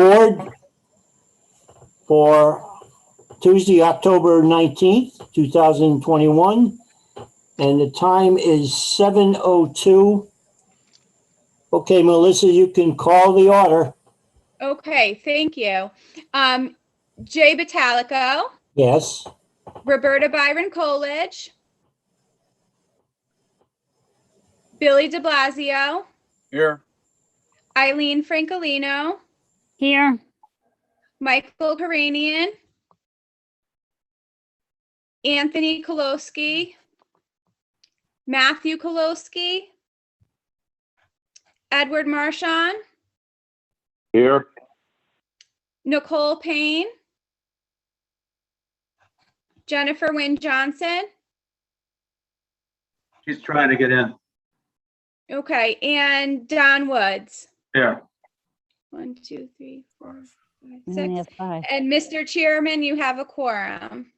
Board for Tuesday, October 19th, 2021. And the time is 7:02. Okay, Melissa, you can call the order. Okay, thank you. Jay Batalico, Yes. Roberta Byron Coolidge, Billy de Blasio, Here. Eileen Francolino, Here. Michael Karanian, Anthony Kolosky, Matthew Kolosky, Edward Marchand, Here. Nicole Payne, Jennifer Wynne Johnson. She's trying to get in. Okay, and Don Woods. Here. 1, 2, 3, 4, 5, We only 6. have 5. And Mr. Chairman, you have a quorum.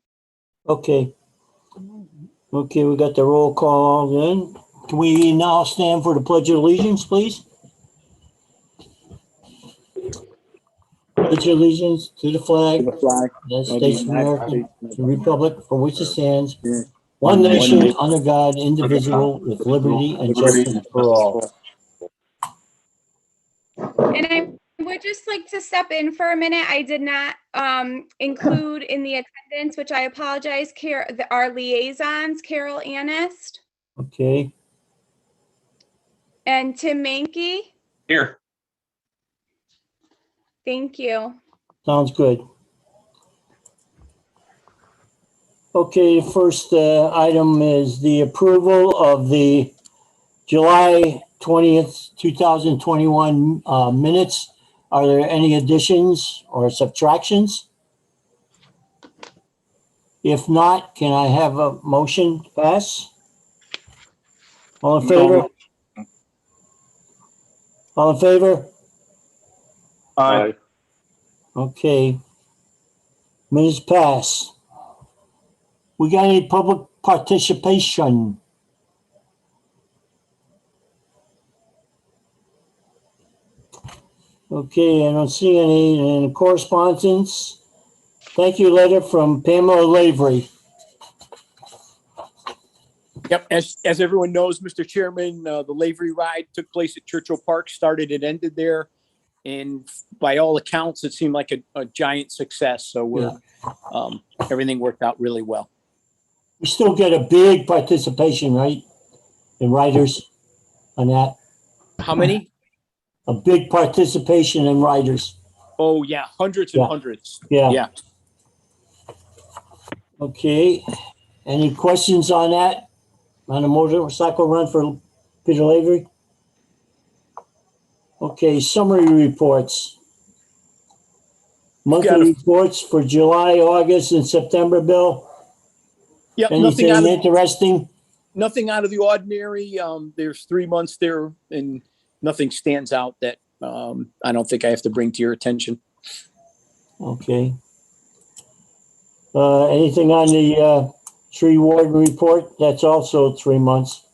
Okay. Okay, we got the roll call then. Can we now stand for the Pledge of Allegiance, please? Pledge of allegiance to the flag of the United States of America, to the republic for which it stands, one nation, under God, indivisible, with liberty and justice for all. And I would just like to step in for a minute. I did not include in the attendance, which I apologize, our liaisons, Carol Annist Okay, and Tim Mankey. Here. Thank you. sounds good. Okay, the first item is the approval of the July 20th, 2021 minutes. Are there any additions or subtractions? If not, can I have a motion to pass? All in favor? All in favor? Aye. Okay. Minutes pass. We got any public participation? Okay, I don't see any in correspondence. Thank you letter from Pamela Lavery. Yep, as everyone knows, Mr. Chairman, the Lavery ride took place at Churchill Park, started and ended there. And by all accounts, it seemed like a giant success. So everything worked out really well. We still get a big participation, right? In riders on that. How many? A big participation in riders. Oh, yeah, hundreds and Yeah. hundreds. Yeah. Yeah. Okay. Any questions on that? On the motorcycle run for Peter Lavery? Okay, summary reports. Got Monthly a- reports for July, August, and September, Bill? Yep, Anything interesting? nothing out of the ordinary. There's 3 months there and nothing stands out that I don't think I have to bring to your attention. Okay. Anything on the tree warden report? That's also 3 months.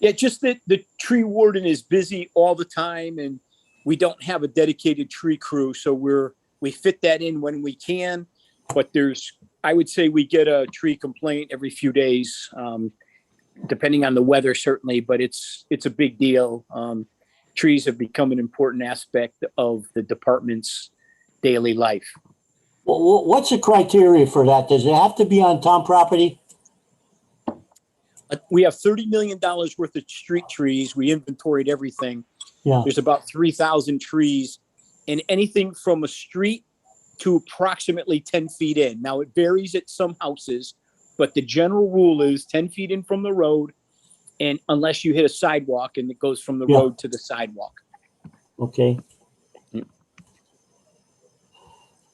Yeah, just that the tree warden is busy all the time and we don't have a dedicated tree crew. So we fit that in when we can, but I would say we get a tree complaint every few days, depending on the weather, certainly, but it's a big deal. Trees have become an important aspect of the department's daily life. Well, what's the criteria for that? Does it have to be on town property? We have $30 million worth of street trees. We inventoried everything. Yeah. There's about 3,000 trees and anything from a street to approximately 10 feet in. Now it varies at some houses, but the general rule is 10 feet in from the road. And unless you hit a sidewalk and it goes from the road to the sidewalk. Okay.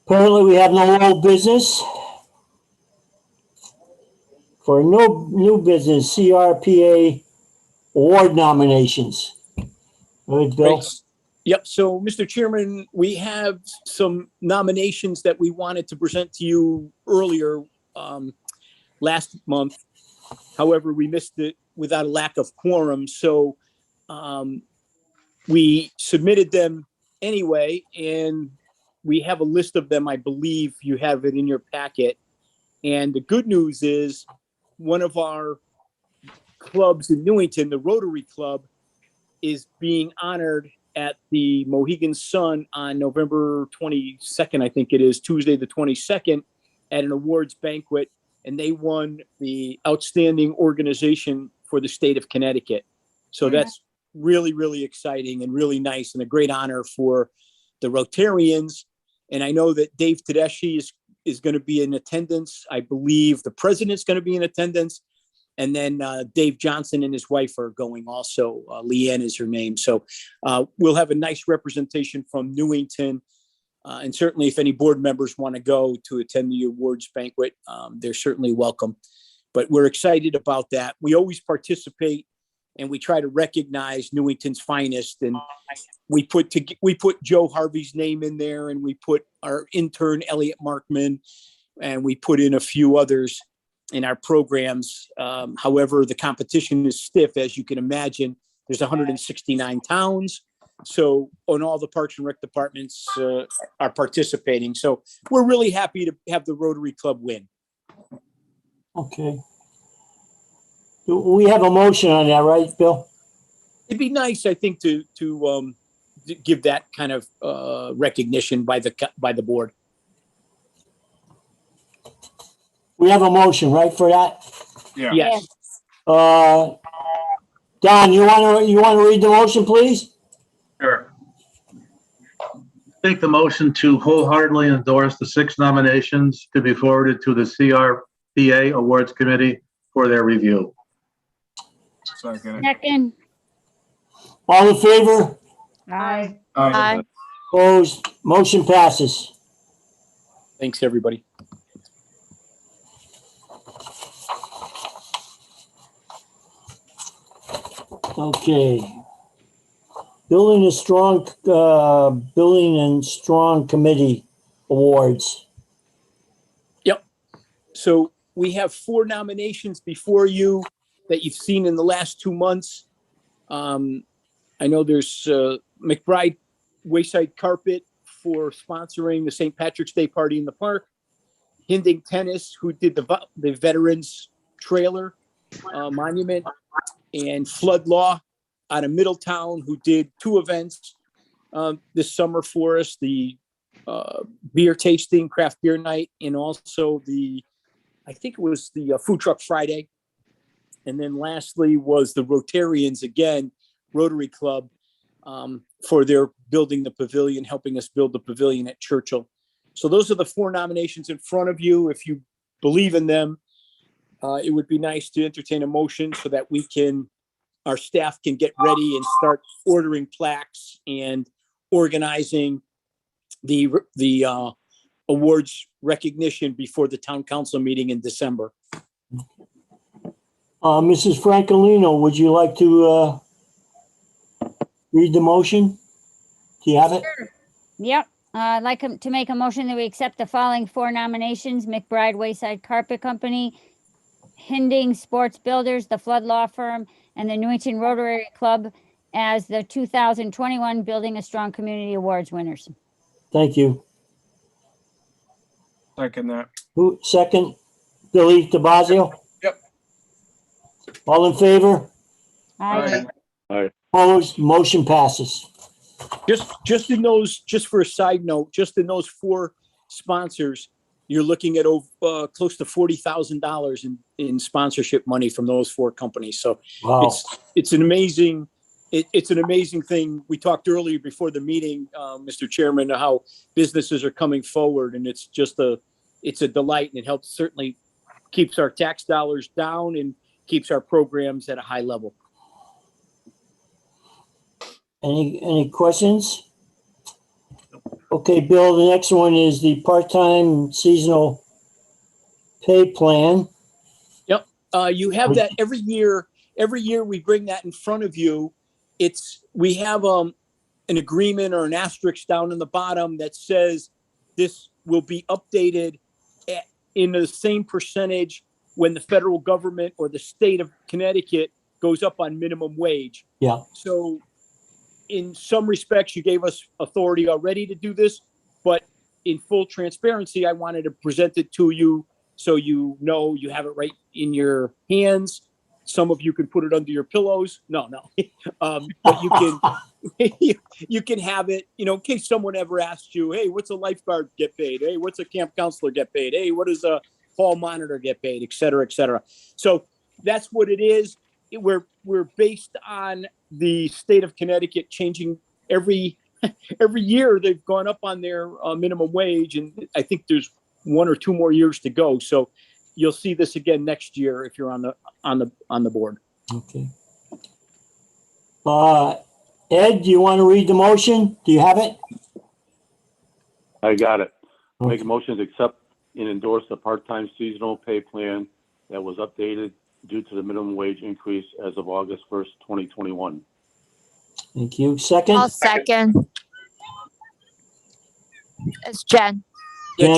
Apparently we have no old business. For no new business, CRPA award nominations. Go ahead, Bill. Right. Yep. So, Mr. Chairman, we have some nominations that we wanted to present to you earlier last month. However, we missed it without a lack of quorum. So we submitted them anyway, and we have a list of them. I believe you have it in your packet. And the good news is one of our clubs in Newington, the Rotary Club, is being honored at the Mohegan Sun on November 22nd, I think it is, Tuesday the 22nd, at an awards banquet. And they won the Outstanding Organization for the state of Connecticut. So that's really, really exciting and really nice and a great honor for the Rotarians. And I know that Dave Tedeschi is going to be in attendance. I believe the president's going to be in attendance. And then Dave Johnson and his wife are going also. Leanne is her name. So we'll have a nice representation from Newington. And certainly if any board members want to go to attend the awards banquet, they're certainly welcome. But we're excited about that. We always participate and we try to recognize Newington's finest. And we put Joe Harvey's name in there, and we put our intern, Elliot Markman, and we put in a few others in our programs. However, the competition is stiff, as you can imagine. There's 169 towns. So on all the Parks and Rec departments are participating. So we're really happy to have the Rotary Club win. Okay. We have a motion on that, right, Bill? It'd be nice, I think, to give that kind of recognition by the board. We have a motion, right, for that? Yeah. Yes. Don, you want to read the motion, please? Sure. Take the motion to wholeheartedly endorse the 6 nominations to be forwarded to the CRPA Awards Committee for their review. Second. All in favor? Aye. Aye. Opposed? Motion passes. Thanks, everybody. Okay. Building and Strong Committee Awards. Yep. So we have 4 nominations before you that you've seen in the last 2 months. I know there's McBride Wayside Carpet for sponsoring the St. Patrick's Day party in the park. Hinding Tennis, who did the Veterans Trailer Monument, and Flood Law out of Middletown, who did 2 events this summer for us, the beer tasting, craft beer night, and also I think it was the Food Truck Friday. And then lastly was the Rotarians, again, Rotary Club, for their building the pavilion, helping us build the pavilion at Churchill. So those are the 4 nominations in front of you. If you believe in them, it would be nice to entertain a motion so that our staff can get ready and start ordering plaques and organizing the awards recognition before the town council meeting in December. Mrs. Francolino, would you like to read the motion? Do you have it? Yep. I'd like to make a motion that we accept the following 4 nominations: McBride Wayside Carpet Company, Hinding Sports Builders, the Flood Law Firm, and the Newington Rotary Club as the 2021 Building a Strong Community Awards winners. Thank you. Second that. Who, second? Billy DeBazio? Yep. All in favor? Aye. Opposed? Motion passes. Just for a side note, just in those 4 sponsors, you're looking at close to $40,000 in sponsorship money from those 4 companies. So Wow. it's an amazing thing. We talked earlier before the meeting, Mr. Chairman, how businesses are coming forward, and it's a delight, and it helps, certainly keeps our tax dollars down and keeps our programs at a high level. Any questions? Okay, Bill, the next one is the part-time seasonal pay plan. Yep. You have that every year. Every year we bring that in front of you. We have an agreement or an asterisk down in the bottom that says this will be updated in the same percentage when the federal government or the state of Connecticut goes up on minimum wage. Yeah. So in some respects, you gave us authority already to do this, but in full transparency, I wanted to present it to you so you know you have it right in your hands. Some of you can put it under your pillows. No. But you can you can have it, in case someone ever asks you, hey, what's a lifeguard get paid? Hey, what's a camp counselor get paid? Hey, what does a hall monitor get paid, et cetera, et cetera. So that's what it is. We're based on the state of Connecticut changing every year. They've gone up on their minimum wage, and I think there's 1 or 2 more years to go. So you'll see this again next year if you're on the board. Okay. Ed, do you want to read the motion? Do you have it? I got it. Okay. Make a motion to accept and endorse the part-time seasonal pay plan that was updated due to the minimum wage increase as of August 1st, 2021. Thank you. Second? I'll second. It's Jen. Yeah, Jen.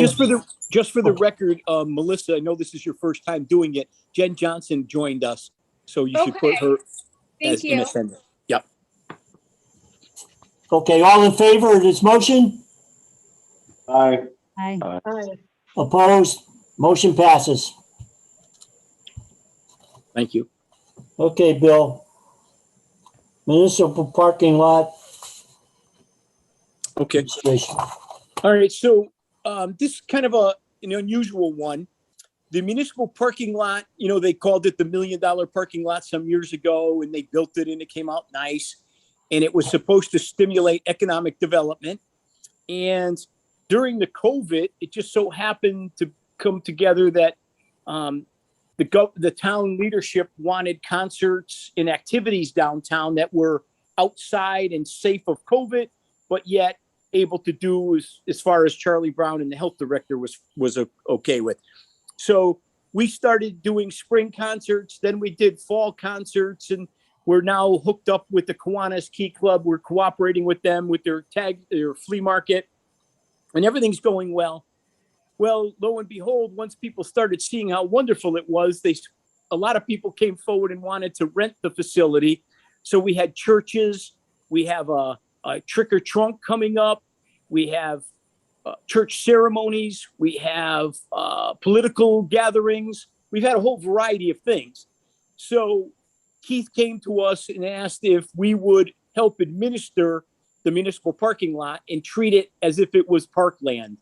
just for the record, Melissa, I know this is your first time doing it. Jen Johnson joined us, so you should put Okay. her Thank as in you. attendance. Yep. Okay, all in favor of this motion? Aye. Aye. Opposed? Motion passes. Thank you. Okay, Bill. Municipal parking lot Okay. registration. All right. So this is kind of an unusual one. The municipal parking lot, they called it the $1 million parking lot some years ago, and they built it and it came out nice. And it was supposed to stimulate economic development. And during the COVID, it just so happened to come together that the town leadership wanted concerts and activities downtown that were outside and safe of COVID, but yet able to do as far as Charlie Brown and the health director was okay with. So we started doing spring concerts, then we did fall concerts, and we're now hooked up with the Kiwanis Key Club. We're cooperating with them with their flea market, and everything's going well. Well, lo and behold, once people started seeing how wonderful it was, a lot of people came forward and wanted to rent the facility. So we had churches, we have a trick or trunk coming up, we have church ceremonies, we have political gatherings. We've had a whole variety of things. So Keith came to us and asked if we would help administer the municipal parking lot and treat it as if it was parkland.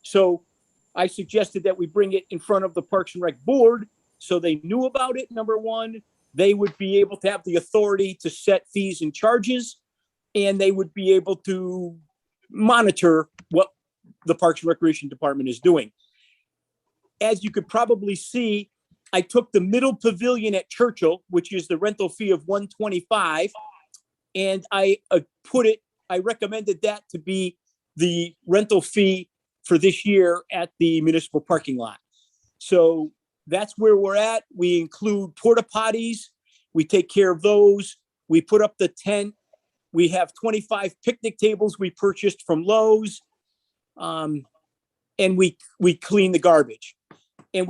So I suggested that we bring it in front of the Parks and Rec board so they knew about it. Number one, they would be able to have the authority to set fees and charges, and they would be able to monitor what the Parks and Recreation Department is doing. As you could probably see, I took the middle pavilion at Churchill, which is the rental fee of $125, and I recommended that to be the rental fee for this year at the municipal parking lot. So that's where we're at. We include porta potties. We take care of those. We put up the tent. We have 25 picnic tables we purchased from Lowe's. And we clean the garbage. And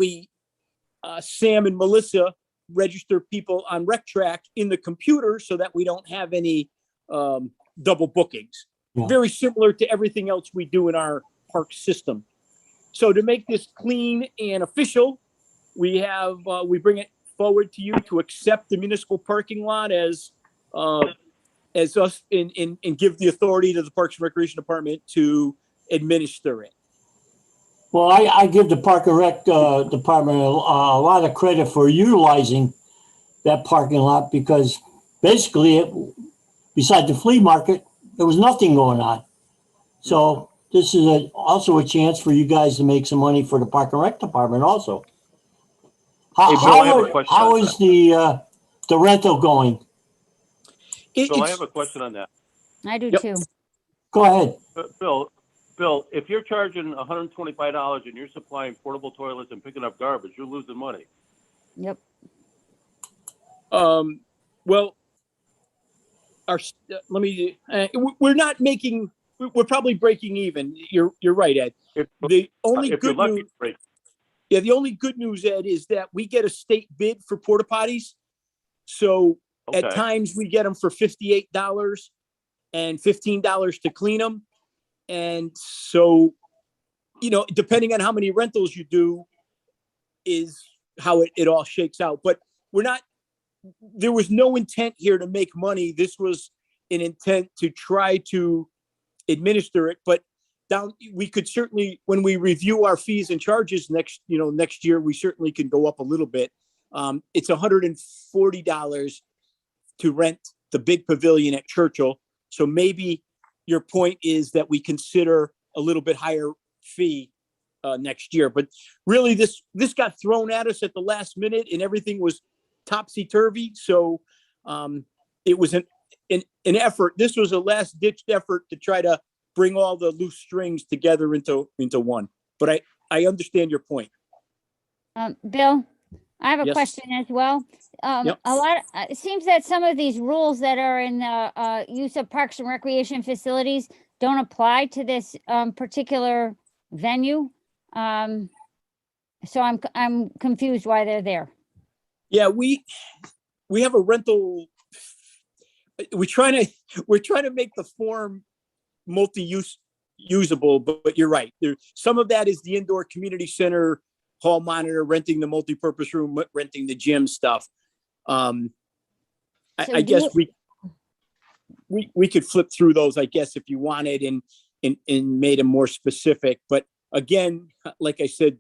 Sam and Melissa register people on RecTrack in the computer so that we don't have any double bookings. Yeah. Very similar to everything else we do in our park system. So to make this clean and official, we bring it forward to you to accept the municipal parking lot as us and give the authority to the Parks and Recreation Department to administer it. Well, I give the Park and Rec Department a lot of credit for utilizing that parking lot because basically, besides the flea market, there was nothing going on. So this is also a chance for you guys to make some money for the Park and Rec Department also. Hey, Bill, I have a question How on is the rental going? Bill, I have a question on that. I do Yep. too. Go ahead. Bill, if you're charging $125 and you're supplying portable toilets and picking up garbage, you're losing money. Yep. Well, we're not making. We're probably breaking even. You're right, Ed. The only if you're good lucky, news. right. Yeah, the only good news, Ed, is that we get a state bid for porta potties. So Okay. at times we get them for $58 and $15 to clean them. And so depending on how many rentals you do is how it all shakes out. But there was no intent here to make money. This was an intent to try to administer it. But we could certainly, when we review our fees and charges next year, we certainly can go up a little bit. It's $140 to rent the big pavilion at Churchill. So maybe your point is that we consider a little bit higher fee next year. But really, this got thrown at us at the last minute, and everything was topsy-turvy. So it was an effort. This was a last-ditch effort to try to bring all the loose strings together into one. But I understand your point. Bill, I have a Yes. question as well. Yep. It seems that some of these rules that are in the use of parks and recreation facilities don't apply to this particular venue. So I'm confused why they're there. Yeah, we have a rental. We're trying to make the form usable, but you're right. Some of that is the indoor community center, hall monitor, renting the multipurpose room, renting the gym stuff. I guess we could flip through those, I guess, if you wanted, and made them more specific. But again, like I said,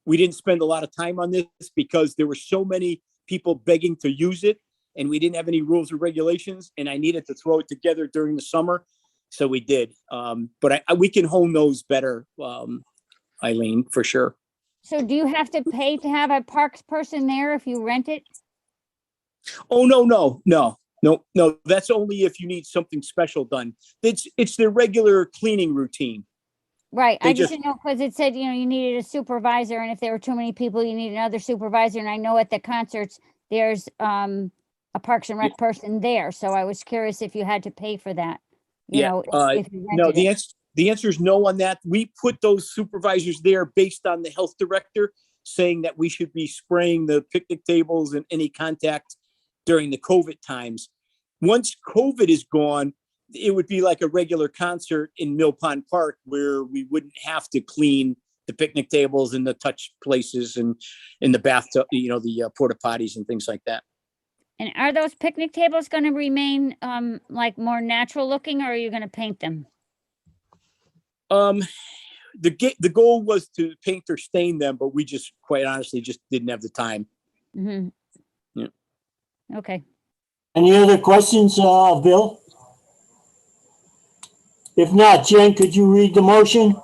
we didn't spend a lot of time on this because there were so many people begging to use it, and we didn't have any rules or regulations, and I needed to throw it together during the summer. So we did. But we can hone those better, Eileen, for sure. So do you have to pay to have a parks person there if you rent it? Oh, no. That's only if you need something special done. It's their regular cleaning routine. Right. They I just didn't know because it said, you needed a supervisor, and if there were too many people, you need another supervisor. And I know at the concerts, there's a Parks and Rec person there. So I was curious if you had to pay for that. If you No, rented it. the answer is no on that. We put those supervisors there based on the health director saying that we should be spraying the picnic tables and any contact during the COVID times. Once COVID is gone, it would be like a regular concert in Mill Pond Park where we wouldn't have to clean the picnic tables and the touch places and in the bathtub, the porta potties and things like that. And are those picnic tables going to remain like more natural looking, or are you going to paint them? The goal was to paint or stain them, but we just quite honestly just didn't have the time. Mm-hmm. Yeah. Okay. Any other questions, Bill? If not, Jen, could you read the motion?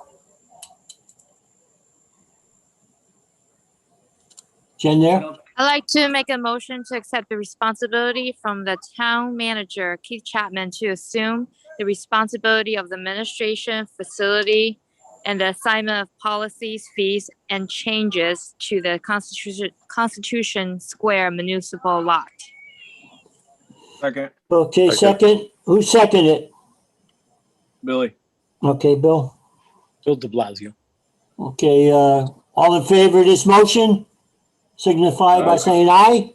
Jen there? I'd like to make a motion to accept the responsibility from the town manager, Keith Chapman, to assume the responsibility of the administration, facility, and the assignment of policies, fees, and changes to the Constitution Square municipal lot. Second, Okay, second. Who seconded it? Billy. Okay, Bill. Bill de Blasio. Okay, all in favor of this motion? Signify by Aye. saying aye.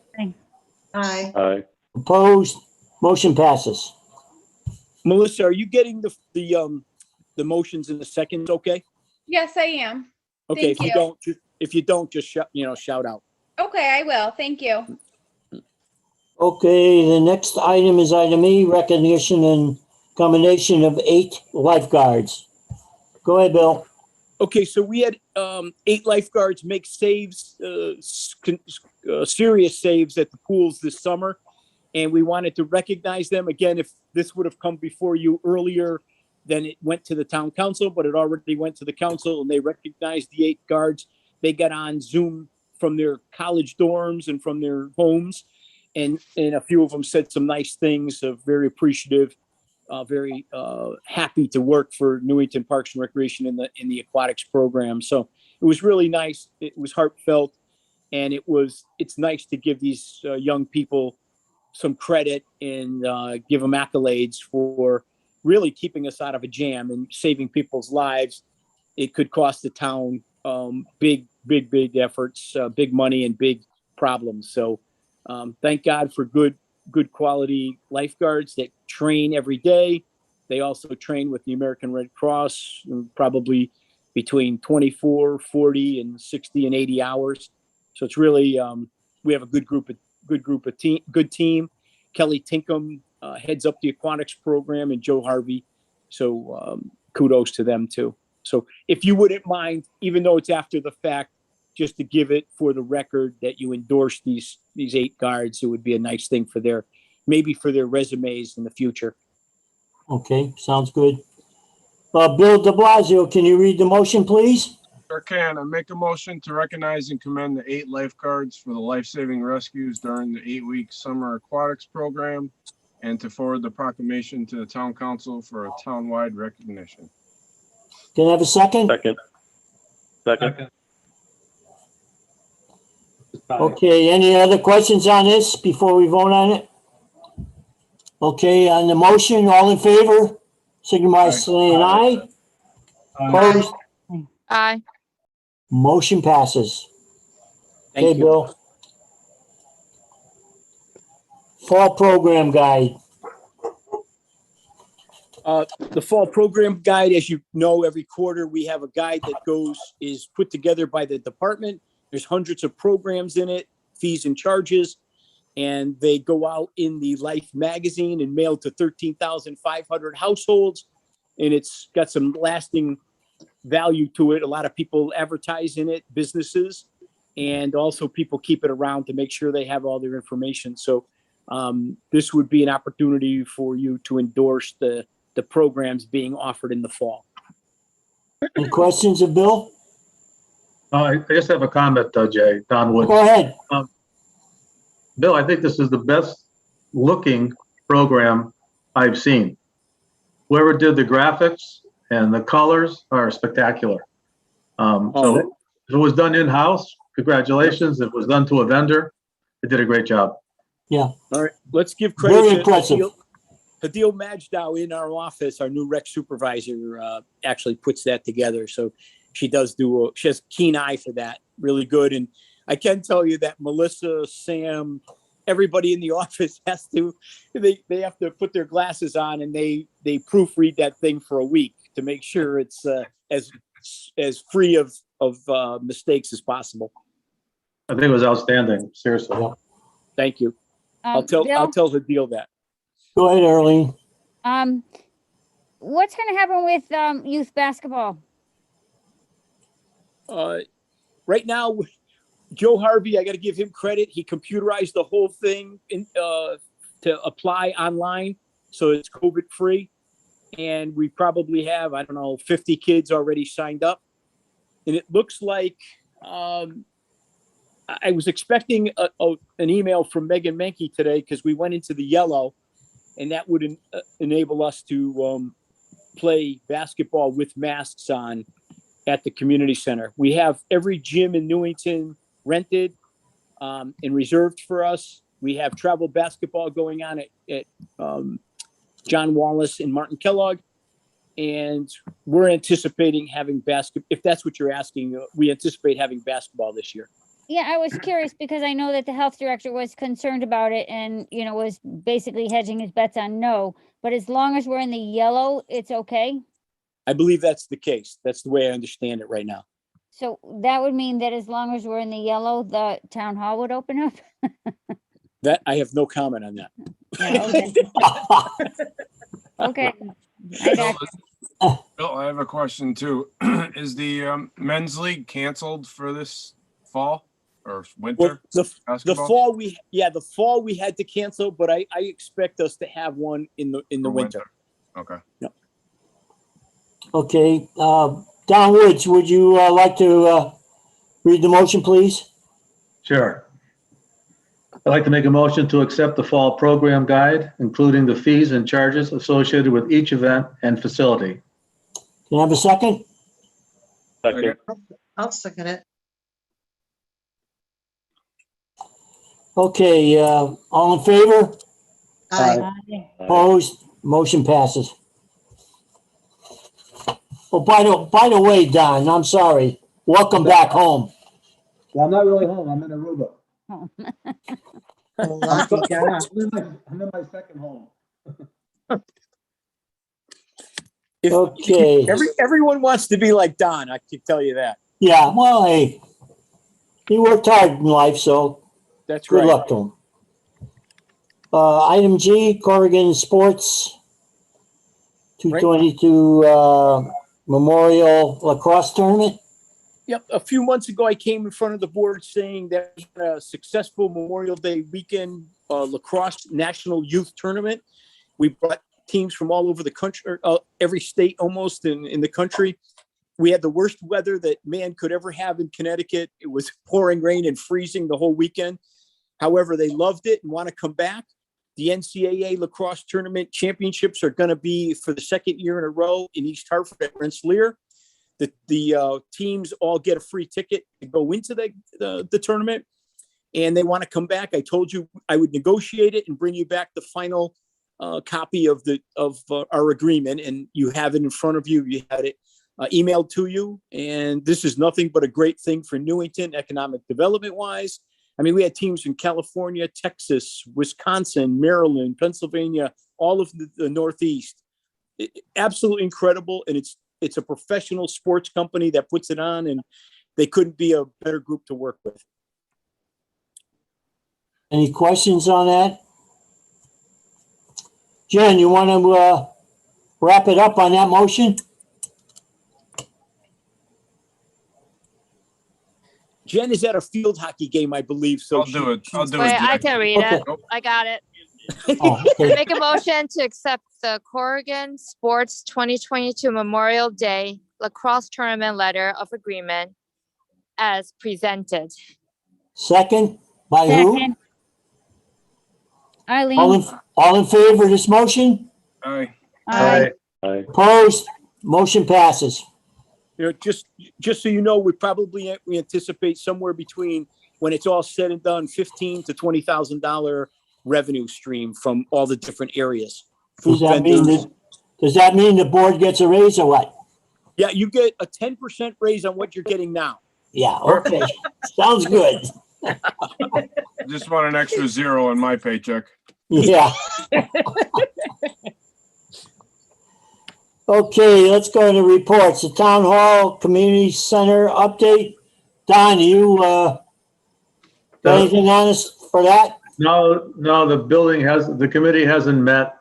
Aye. Aye. Opposed? Motion passes. Melissa, are you getting the motions in the seconds? Okay. Yes, I am. Okay. Thank If you don't, just shout out. Okay, I will. Thank you. Okay, the next item is item E, recognition and combination of 8 lifeguards. Go ahead, Bill. Okay, so we had 8 lifeguards make saves, serious saves at the pools this summer, and we wanted to recognize them. Again, if this would have come before you earlier, then it went to the town council, but it already went to the council, and they recognized the 8 guards. They got on Zoom from their college dorms and from their homes, and a few of them said some nice things, very appreciative. Very happy to work for Newington Parks and Recreation in the aquatics program. So it was really nice. It was heartfelt, and it's nice to give these young people some credit and give them accolades for really keeping us out of a jam and saving people's lives. It could cost the town big efforts, big money, and big problems. So thank God for good quality lifeguards that train every day. They also train with the American Red Cross and probably between 24, 40, and 60 and 80 hours. So it's really, we have a good team. Kelly Tinkham heads up the aquatics program, and Joe Harvey. So kudos to them too. So if you wouldn't mind, even though it's after the fact, just to give it for the record that you endorse these 8 guards, it would be a nice thing for maybe for their resumes in the future. Okay, sounds good. Bill de Blasio, can you read the motion, please? Sure can. I make a motion to recognize and commend the 8 lifeguards for the life-saving rescues during the 8-week summer aquatics program, and to forward the proclamation to the town council for a town-wide recognition. Can I have a second? Second. Okay, any other questions on this before we vote on it? Okay, on the motion, all in favor, signify by saying aye. Opposed? Aye. Motion passes. Okay, Thank you. Bill. Fall program guide. The fall program guide, as you know, every quarter we have a guide that is put together by the department. There's hundreds of programs in it, fees and charges, and they go out in the Life magazine and mailed to 13,500 households. And it's got some lasting value to it. A lot of people advertise in it, businesses, and also people keep it around to make sure they have all their information. So this would be an opportunity for you to endorse the programs being offered in the fall. Any questions of Bill? I just have a comment, Jay, Don Wood. Go ahead. Bill, I think this is the best looking program I've seen. Whoever did the graphics and the colors are spectacular. So if it was done in-house, congratulations. If it was done to a vendor, they did a great job. Yeah. All right, let's give credit Very to impressive. Hadil Majdow in our office, our new rec supervisor, actually puts that together. So she she has a keen eye for that, really good. And I can tell you that Melissa, Sam, everybody in the office they have to put their glasses on and they proofread that thing for a week to make sure it's as free of mistakes as possible. I think it was outstanding, seriously. Yeah. Thank you. I'll tell Hadil that. Go ahead, Arlene. What's going to happen with youth basketball? Right now, Joe Harvey, I got to give him credit. He computerized the whole thing to apply online, so it's COVID free. And we probably have, 50 kids already signed up. And it looks like I was expecting an email from Megan Menke today because we went into the yellow, and that would enable us to play basketball with masks on at the community center. We have every gym in Newington rented and reserved for us. We have travel basketball going on at John Wallace and Martin Kellogg. And we're anticipating having if that's what you're asking, we anticipate having basketball this year. Yeah, I was curious because I know that the health director was concerned about it and, was basically hedging his bets on no. But as long as we're in the yellow, it's okay? I believe that's the case. That's the way I understand it right now. So that would mean that as long as we're in the yellow, the town hall would open up? That I have no comment on that. Yeah, okay. I got you. Bill, I have a question too. Is the men's league canceled for this fall or winter? Well, the basketball? the fall we had to cancel, but I expect us to have one in the For winter. Okay. Yep. Okay, Don Woods, would you like to read the motion, please? Sure. I'd like to make a motion to accept the fall program guide, including the fees and charges associated with each event and facility. Can I have a second? Second. I'll second it. Okay, all in favor? Aye. Opposed? Motion passes. Oh, by the way, Don, I'm sorry. Welcome back home. Well, I'm not really home. I'm in Aruba. Lucky guy. I'm in my second home. Okay. Everyone wants to be like Don, I can tell you that. Yeah, well, hey, he worked hard in life, so That's good right. luck to him. Item G, Corrigan Sports, 222 Memorial Lacrosse Tournament. Yep. A few months ago, I came in front of the board saying that we had a successful Memorial Day weekend lacrosse national youth tournament. We brought teams from all over the country, every state almost in the country. We had the worst weather that man could ever have in Connecticut. It was pouring rain and freezing the whole weekend. However, they loved it and want to come back. The NCAA lacrosse tournament championships are going to be for the second year in a row in East Hartford at Rensselaer. The teams all get a free ticket to go into the tournament, and they want to come back. I told you I would negotiate it and bring you back the final copy of our agreement, and you have it in front of you. You had it emailed to you, and this is nothing but a great thing for Newington economic development wise. I mean, we had teams in California, Texas, Wisconsin, Maryland, Pennsylvania, all of the Northeast. Absolutely incredible, and it's a professional sports company that puts it on, and they couldn't be a better group to work with. Any questions on that? Jen, you want to wrap it up on that motion? Jen is at a field hockey game, I believe. So I'll do it. I'll do it. Wait, I Jack. can read Okay. it. I got it. Oh, okay. Make a motion to accept the Corrigan Sports 2022 Memorial Day Lacrosse Tournament Letter of Agreement as presented. Second, by who? Second. Eileen. All in favor of this motion? Aye. Aye. Opposed? Motion passes. You know, just so you know, we anticipate somewhere between, when it's all said and done, $15,000 to $20,000 revenue stream from all the different areas. Does that mean the board gets a raise or what? Yeah, you get a 10% raise on what you're getting now. Yeah, okay. Sounds good. Just want an extra zero in my paycheck. Yeah. Okay, let's go to reports. The Town Hall Community Center update. Don, you got anything on us for that? No, the committee hasn't met.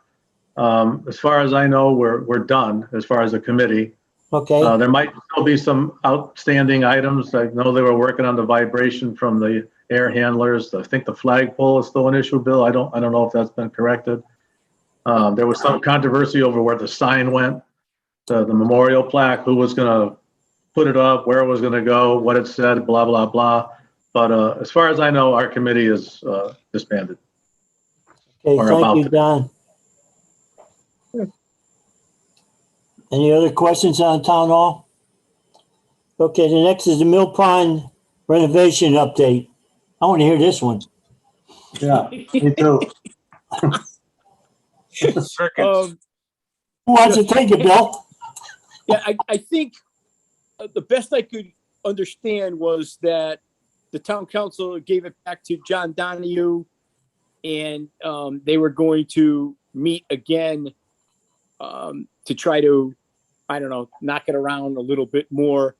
As far as I know, we're done as far as the committee. Okay, There might still be some outstanding items. I know they were working on the vibration from the air handlers. I think the flagpole is still an issue, Bill. I don't know if that's been corrected. There was some controversy over where the sign went, the memorial plaque, who was going to put it up, where it was going to go, what it said, blah, blah, blah. But as far as I know, our committee is disbanded. okay, Or thank about you, to. Don. Any other questions on Town Hall? Okay, the next is the Mill Pond renovation update. I want to hear this one. Yeah, me too. Crickets. Who wants to take it, Bill? Yeah, I think the best I could understand was that the town council gave it back to John Donahue, and they were going to meet again to try to, I don't know, knock it around a little bit more.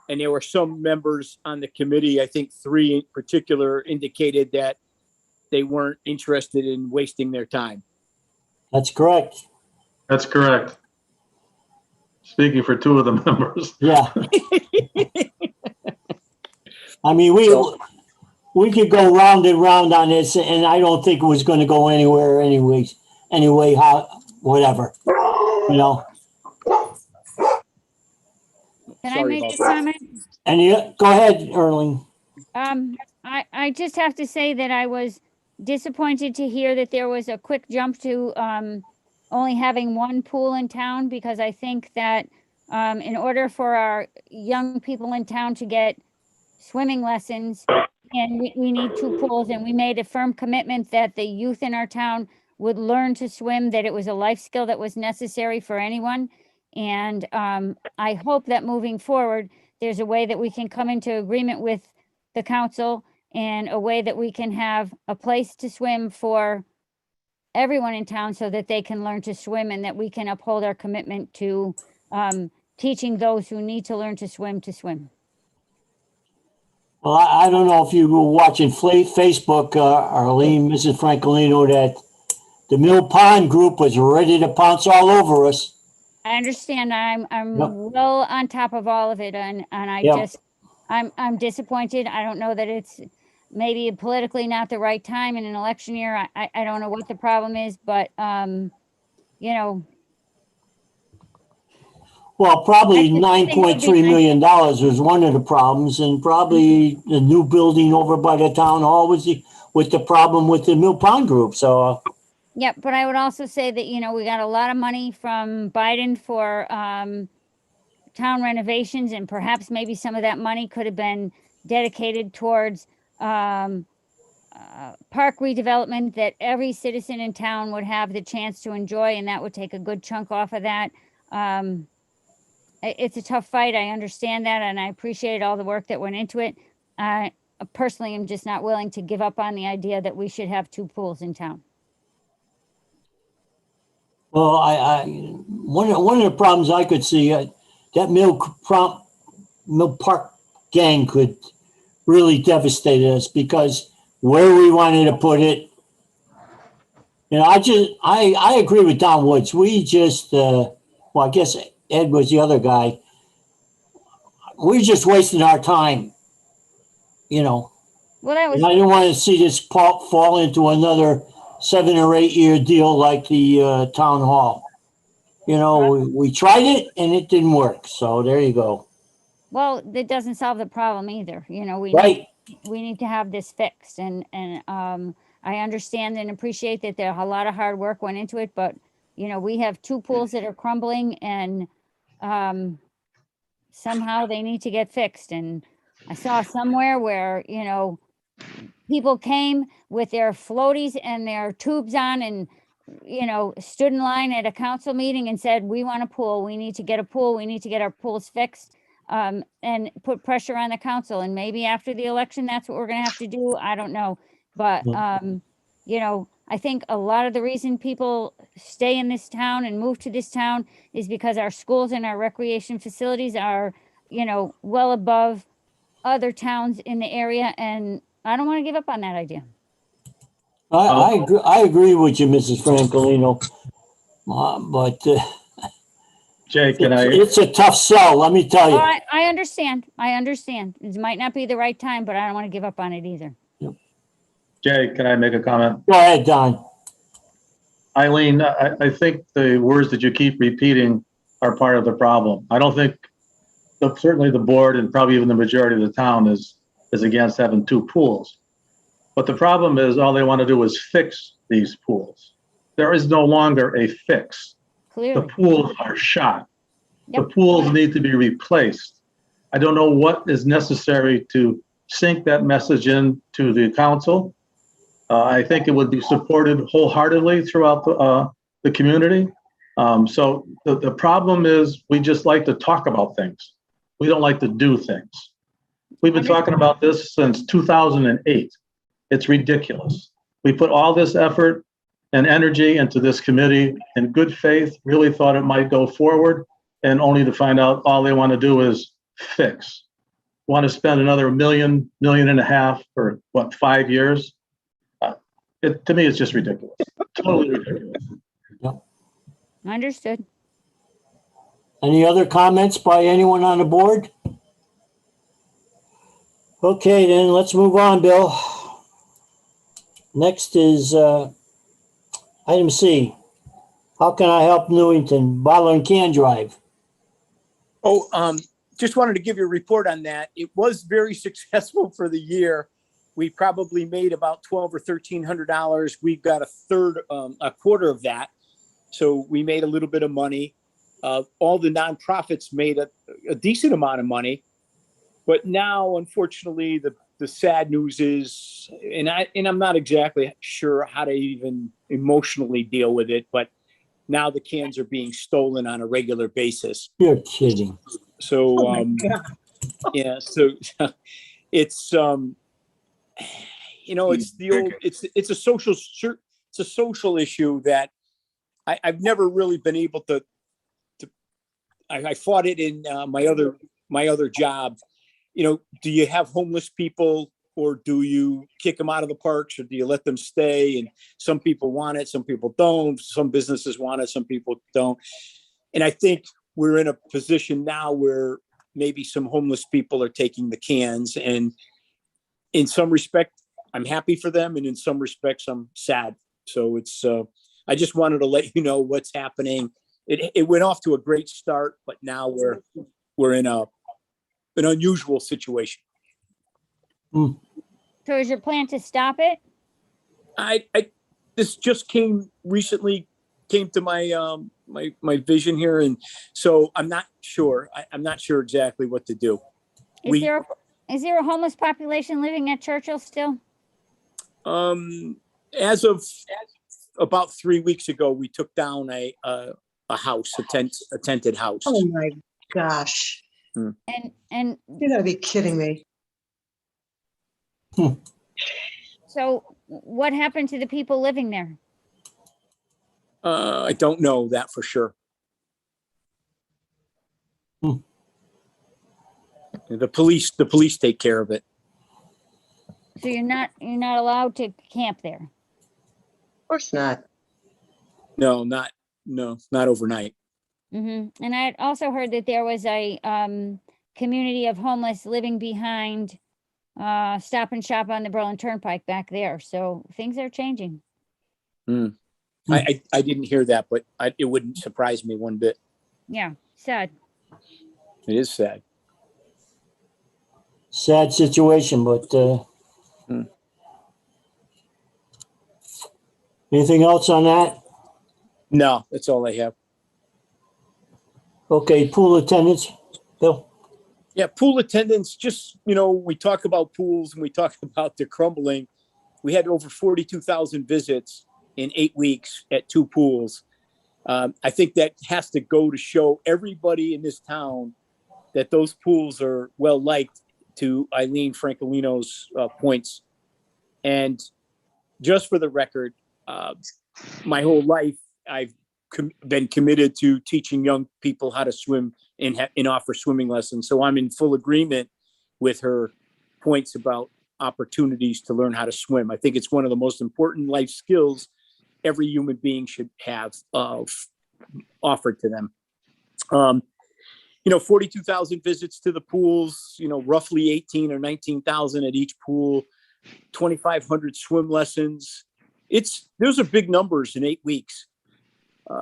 And there were some members on the committee, I think 3 in particular, indicated that they weren't interested in wasting their time. That's correct. That's correct. Speaking for 2 of the members. Yeah. I mean, we could go round and round on this, and I don't think it was going to go anywhere anyways. Anyway, whatever, you know. Can I Sorry make about a that. comment? And go ahead, Erling. I just have to say that I was disappointed to hear that there was a quick jump to only having 1 pool in town, because I think that in order for our young people in town to get swimming lessons, and we need 2 pools, and we made a firm commitment that the youth in our town would learn to swim, that it was a life skill that was necessary for anyone. And I hope that moving forward, there's a way that we can come into agreement with the council, and a way that we can have a place to swim for everyone in town, so that they can learn to swim, and that we can uphold our commitment to teaching those who need to learn to swim to swim. Well, I don't know if you were watching Facebook, Arlene, Mrs. Francolino, that the Mill Pond group was ready to pounce all over us. I understand. I'm Yep. well on top of all of it, and I Yep. just I'm disappointed. I don't know that it's maybe politically not the right time in an election year. I don't know what the problem is, but you know, Well, probably I think it would be $9.3 nice. million was one of the problems, and probably the new building over by the town hall was with the problem with the Mill Pond group. So, yeah, but I would also say that, you know, we got a lot of money from Biden for town renovations, and perhaps maybe some of that money could have been dedicated towards park redevelopment that every citizen in town would have the chance to enjoy, and that would take a good chunk off of that. It's a tough fight. I understand that, and I appreciate all the work that went into it. I personally am just not willing to give up on the idea that we should have 2 pools in town. well, one of the problems I could see, that Mill Park gang could really devastate us, because where we wanted to put it, you know, I agree with Don Woods. We just, well, I guess Ed was the other guy. We're just wasting our time, you know. Well, that was And I didn't want to see this fall into another 7 or 8 year deal like the town hall. You know, we tried it and it didn't work. So there you go. well, that doesn't solve the problem either. You know, Right. we need to have this fixed, and I understand and appreciate that there a lot of hard work went into it, but you know, we have 2 pools that are crumbling, and somehow they need to get fixed. And I saw somewhere where, you know, people came with their floaties and their tubes on, and you know, stood in line at a council meeting and said, we want a pool, we need to get a pool, we need to get our pools fixed, and put pressure on the council. And maybe after the election, that's what we're gonna have to do. I don't know. But you know, I think a lot of the reason people stay in this town and move to this town is because our schools and our recreation facilities are, you know, well above other towns in the area, and I don't want to give up on that idea. I agree with you, Mrs. Francolino. But Jay, can it's a tough sell, let me tell Oh, you. I understand. I understand. It might not be the right time, but I don't want to give up on it either. Jay, can I make a comment? Go ahead, Don. Eileen, I think the words that you keep repeating are part of the problem. I don't think, certainly the board and probably even the majority of the town is against having 2 pools. But the problem is all they want to do is fix these pools. There is no longer a fix. Clearly. The pools are shot. Yep. The pools need to be replaced. I don't know what is necessary to sink that message in to the council. I think it would be supported wholeheartedly throughout the community. So the problem is we just like to talk about things. We don't like to do things. We've been talking about this since 2008. It's ridiculous. We put all this effort and energy into this committee in good faith, really thought it might go forward, and only to find out all they want to do is fix. Want to spend another $1.5 million for what, 5 years? To me, it's just ridiculous. Totally ridiculous. Yep. Understood. Any other comments by anyone on the board? Okay, then let's move on, Bill. Next is item C. How can I help Newington bottle and can drive? Oh, just wanted to give you a report on that. It was very successful for the year. We probably made about $1,200 or $1,300. We've got a quarter of that. So we made a little bit of money. All the nonprofits made a decent amount of money. But now, unfortunately, the sad news is, and I'm not exactly sure how to even emotionally deal with it, but now the cans are being stolen on a regular basis. You're kidding. So, yeah, so it's, you know, it's the old, it's a social issue that I've never really been able to I fought it in my other job. You know, do you have homeless people, or do you kick them out of the parks, or do you let them stay? And some people want it, some people don't. Some businesses want it, some people don't. And I think we're in a position now where maybe some homeless people are taking the cans, and in some respect, I'm happy for them, and in some respects, I'm sad. So it's I just wanted to let you know what's happening. It went off to a great start, but now we're in an unusual situation. Hmm. So is your plan to stop it? This just recently came to my my vision here, and so I'm not sure. I'm not sure exactly what to do. Is there a homeless population living at Churchill still? As of about 3 weeks ago, we took down a house, a tented house. Oh my gosh. And You gotta be kidding me. so what happened to the people living there? I don't know that for sure. The police take care of it. So you're not allowed to camp there? Of course not. No, not overnight. Mm-hmm. And I also heard that there was a community of homeless living behind Stop and Shop on the Berlin Turnpike back there. So things are changing. I didn't hear that, but it wouldn't surprise me one bit. Yeah, sad. It is sad. Sad situation, but anything else on that? No, that's all I have. Okay, pool attendants, Bill. Yeah, pool attendants, just, we talk about pools and we talk about the crumbling. We had over 42,000 visits in 8 weeks at 2 pools. I think that has to go to show everybody in this town that those pools are well liked, to Eileen Francolino's points. And just for the record, my whole life, I've been committed to teaching young people how to swim and offer swimming lessons. So I'm in full agreement with her points about opportunities to learn how to swim. I think it's one of the most important life skills every human being should have offered to them. 42,000 visits to the pools, roughly 18 or 19,000 at each pool, 2,500 swim lessons. Those are big numbers in 8 weeks.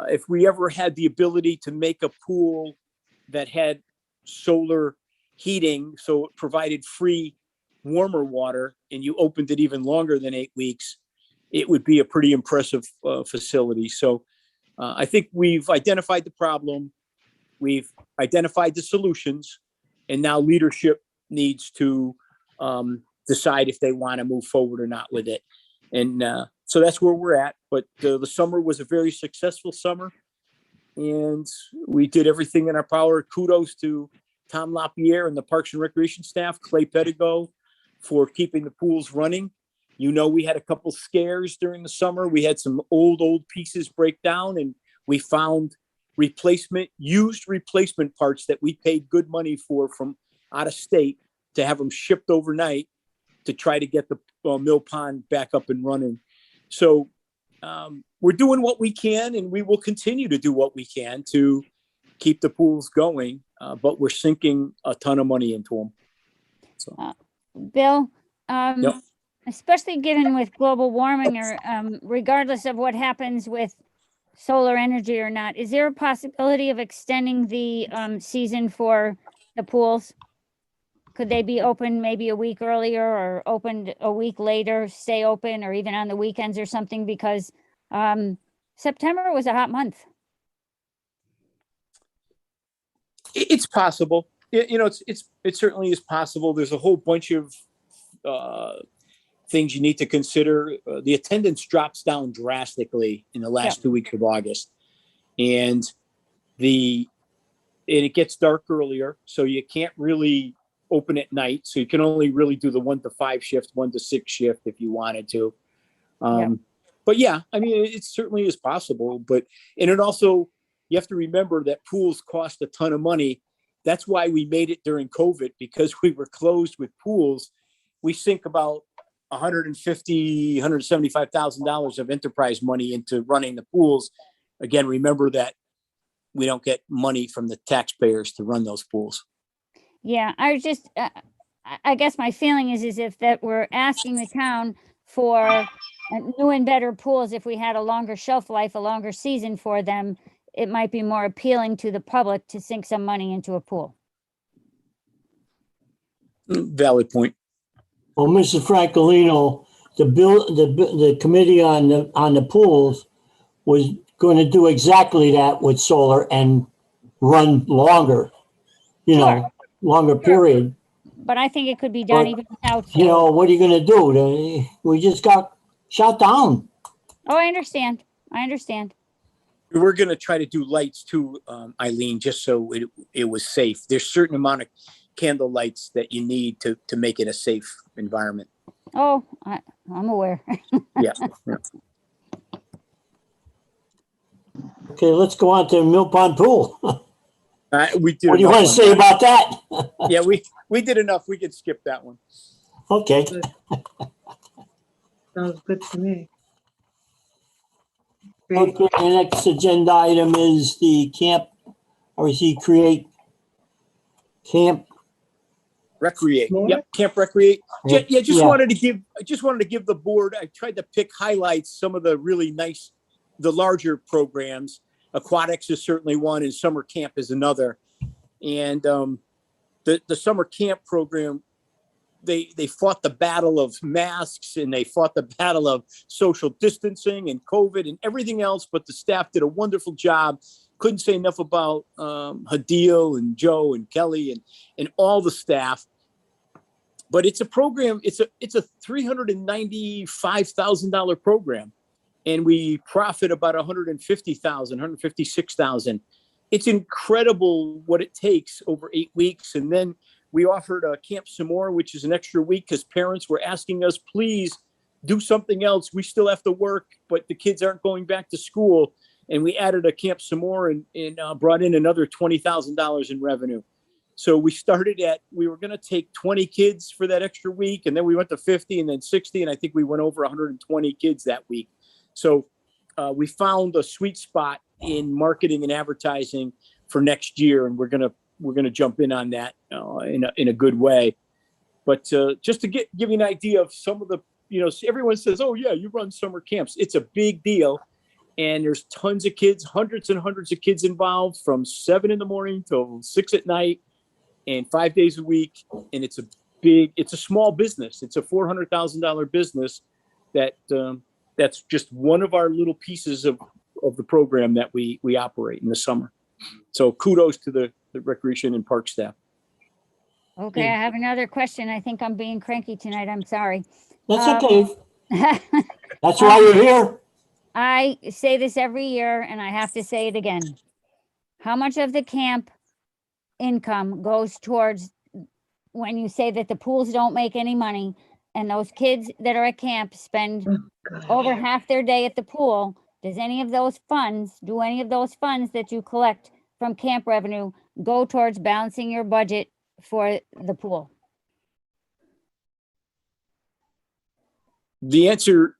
If we ever had the ability to make a pool that had solar heating, so it provided free warmer water, and you opened it even longer than 8 weeks, it would be a pretty impressive facility. So I think we've identified the problem. We've identified the solutions, and now leadership needs to decide if they want to move forward or not with it. And so that's where we're at. But the summer was a very successful summer, and we did everything in our power. Kudos to Tom LaPierre and the Parks and Recreation staff, Clay Pedigo, for keeping the pools running. We had a couple scares during the summer. We had some old pieces break down, and we found used replacement parts that we paid good money for from out of state to have them shipped overnight to try to get the mill pond back up and running. So we're doing what we can, and we will continue to do what we can to keep the pools going, but we're sinking a ton of money into them. So. Bill, Yep. especially given with global warming, or regardless of what happens with solar energy or not, is there a possibility of extending the season for the pools? Could they be open maybe a week earlier, or opened a week later, stay open, or even on the weekends or something? Because September was a hot month. It's possible. It certainly is possible. There's a whole bunch of things you need to consider. The attendance drops down drastically in the last 2 weeks of August, and it gets dark earlier, so you can't really open at night. So you can only really do the 1 to 5 shift, 1 to 6 shift if you wanted to. But yeah, I mean, it certainly is possible. And it also you have to remember that pools cost a ton of money. That's why we made it during COVID, because we were closed with pools. We sink about $150,000, $175,000 of enterprise money into running the pools. Again, remember that we don't get money from the taxpayers to run those pools. Yeah, I guess my feeling is if that we're asking the town for new and better pools, if we had a longer shelf life, a longer season for them, it might be more appealing to the public to sink some money into a pool. Valid point. Well, Mr. Francolino, the committee on the pools was going to do exactly that with solar and run longer, Sure. longer period. But I think it could be done But, even without You know, solar. what are you going to do? We just got shut down. Oh, I understand. I understand. We're going to try to do lights too, Eileen, just so it was safe. There's certain amount of candle lights that you need to make it a safe environment. Oh, I'm aware. Yeah. Okay, let's go on to Mill Pond Pool. We did. What do you want to say about that? Yeah, we did enough. We could skip that one. Okay. Sounds good to me. Okay, Great. the next agenda item is the create camp. Recreate. More? Yep. Camp Recreate. Yeah, just Yeah. wanted to give the board, I tried to pick highlights, some of the really nice, the larger programs. Aquatics is certainly one and summer camp is another. And the summer camp program, they fought the battle of masks and they fought the battle of social distancing and COVID and everything else, but the staff did a wonderful job. Couldn't say enough about Hadil and Joe and Kelly and all the staff. But it's a program, it's a $395,000 program. And we profit about $150,000, $156,000. It's incredible what it takes over 8 weeks. And then we offered a Camp Some More, which is an extra week because parents were asking us, please do something else. We still have to work, but the kids aren't going back to school. And we added a Camp Some More and brought in another $20,000 in revenue. So we were going to take 20 kids for that extra week. And then we went to 50 and then 60. And I think we went over 120 kids that week. So we found a sweet spot in marketing and advertising for next year. And we're going to jump in on that in a good way. But just to give you an idea of some of the, everyone says, oh yeah, you run summer camps. It's a big deal. And there's tons of kids, hundreds and hundreds of kids involved from 7 a.m. till 6 p.m. and 5 days a week. And it's a small business. It's a $400,000 business that's just one of our little pieces of the program that we operate in the summer. So kudos to the recreation and park staff. Okay, I have another question. I think I'm being cranky tonight. I'm sorry. That's okay. That's why you're here. I say this every year and I have to say it again. How much of the camp income goes towards when you say that the pools don't make any money and those kids that are at camp spend over half their day at the pool? Do any of those funds that you collect from camp revenue go towards balancing your budget for the pool? The answer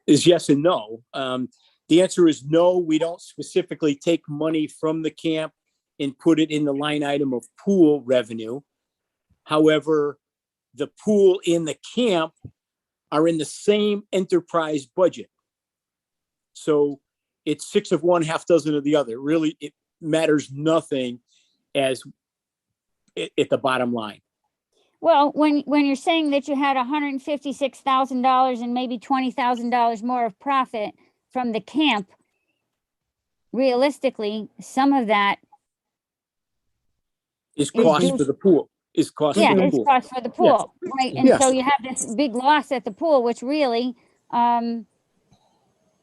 is yes and no. The answer is no, we don't specifically take money from the camp and put it in the line item of pool revenue. However, the pool and the camp are in the same enterprise budget. So it's 6 of one, half dozen of the other. Really, it matters nothing at the bottom line. Well, when you're saying that you had $156,000 and maybe $20,000 more of profit from the camp, realistically, some of that is cost for the pool. Is cost for the it's pool. cost for the pool, right? And Yes. so you have this big loss at the pool, which really, when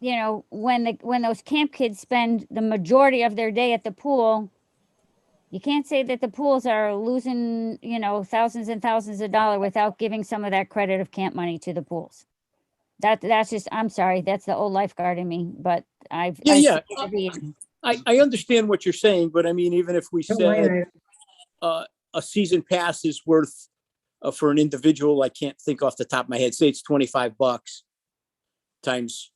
those camp kids spend the majority of their day at the pool, you can't say that the pools are losing, thousands and thousands of dollars without giving some of that credit of camp money to the pools. that's just, I'm sorry, that's the old lifeguard in me, but Yeah. I understand what you're saying, but I mean, even if we said a season pass is worth for an individual, I can't think off the top of my head, say it's $25 times,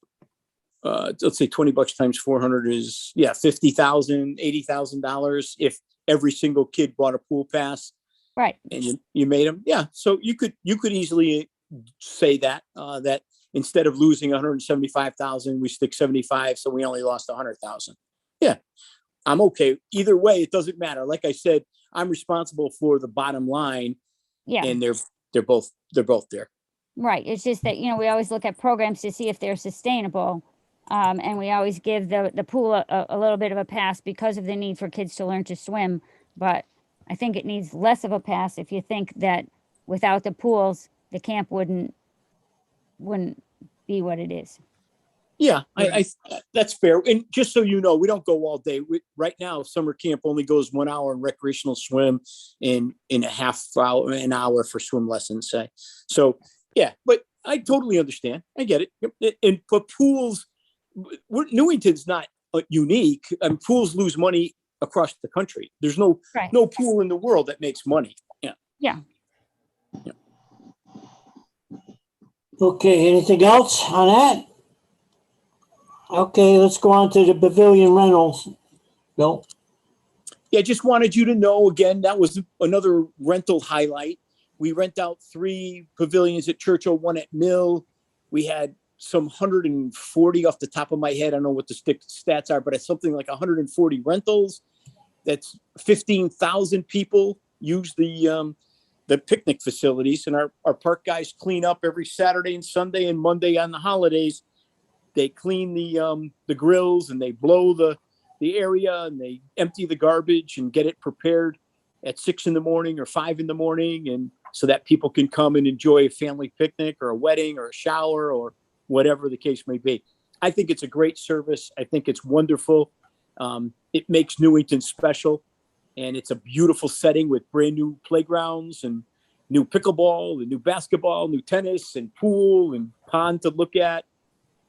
let's say $20 times 400 is, $50,000, $80,000 if every single kid bought a pool pass. Right. And you made them. Yeah. So you could easily say that, that instead of losing 175,000, we stick 75. So we only lost 100,000. Yeah. I'm okay. Either way, it doesn't matter. Like I said, I'm responsible for the bottom line. Yeah. And they're both there. Right. It's just that, we always look at programs to see if they're sustainable. And we always give the pool a little bit of a pass because of the need for kids to learn to swim. But I think it needs less of a pass if you think that without the pools, the camp wouldn't be what it is. Yeah, I that's fair. And just so you know, we don't go all day. Right now, summer camp only goes 1 hour in recreational swim and in a half hour, an hour for swim lessons. Say, so yeah, but I totally understand. I get it. And for pools, Newington's not unique. And pools lose money across the country. There's no pool in the world that makes money. Yeah. Yeah. Okay, anything else on that? Okay, let's go on to the pavilion rentals. Bill? Yeah, just wanted you to know again, that was another rental highlight. We rent out 3 pavilions at Churchill, 1 at Mill. We had some 140 off the top of my head. I don't know what the stats are, but it's something like 140 rentals. That's 15,000 people use the picnic facilities, and our park guys clean up every Saturday and Sunday and Monday on the holidays. They clean the grills and they blow the area and they empty the garbage and get it prepared at 6 a.m. or 5 a.m. and so that people can come and enjoy a family picnic or a wedding or a shower or whatever the case may be. I think it's a great service. I think it's wonderful. It makes Newington special, and it's a beautiful setting with brand new playgrounds and new pickleball and new basketball, new tennis and pool and pond to look at.